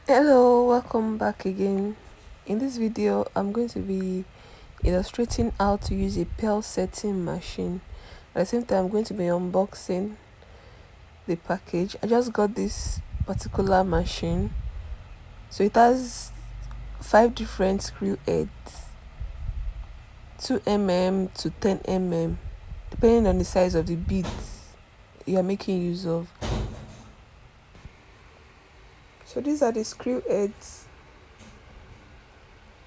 Hello, welcome back again. In this video, I'm going to be illustrating how to use a pearl setting machine. At the same time, I'm going to be unboxing the package. I just got this particular machine. So it has 5 different screw heads, 2 mm to 10 mm, depending on the size of the beads you are making use of. So these are the screw heads.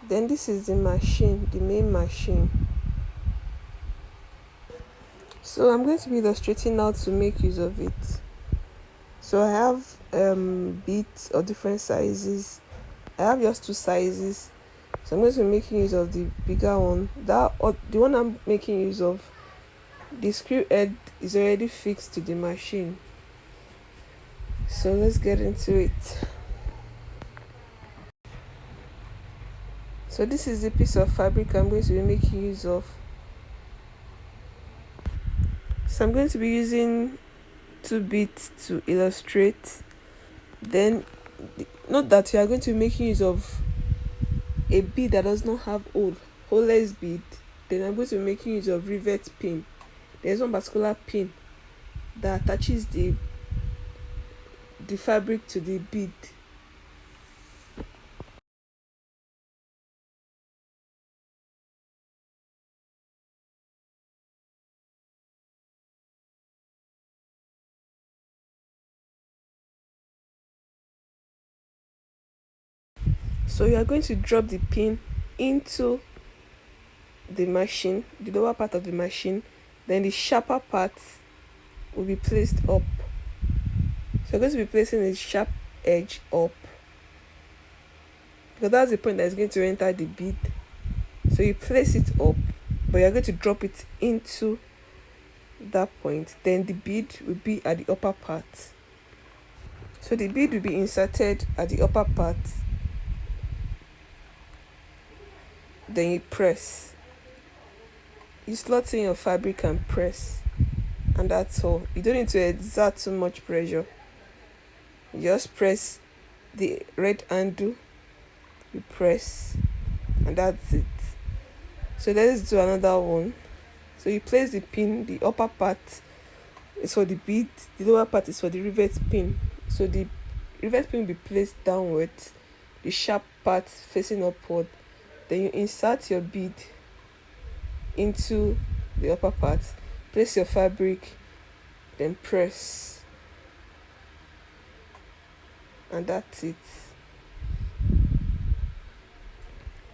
Then this is the machine, the main machine. So I'm going to be illustrating how to make use of it. So I have beads of different sizes. I have just 2 sizes. So I'm going to be making use of the bigger one. The one I'm making use of, the screw head is already fixed to the machine. So let's get into it. So this is the piece of fabric I'm going to be making use of. So I'm going to be using 2 beads to illustrate. Then note that you are going to be making use of a bead that does not have holeless bead. Then I'm going to be making use of rivet pin. There's one particular pin that attaches the fabric to the bead. So you are going to drop the pin into the machine, the lower part of the machine. Then the sharper part will be placed up. So you're going to be placing the sharp edge up, because that's the point that is going to enter the bead. So you place it up, but you're going to drop it into that point. Then the bead will be at the upper part. So the bead will be inserted at the upper part. Then you press. You slot in your fabric and press. And that's all. You don't need to exert too much pressure. You just press the red handle. You press. And that's it. So let's do another one. So you place the pin. The upper part is for the bead. The lower part is for the rivet pin. So the rivet pin will be placed downwards. The sharp part facing upward. Then you insert your bead into the upper part, place your fabric, then press, and that's it.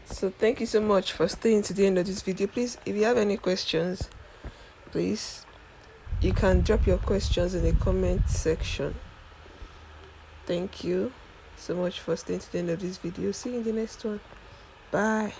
So thank you so much for staying to the end of this video. Please, if you have any questions, please, you can drop your questions in the comment section. Thank you so much for staying to the end of this video. See you in the next one. Bye.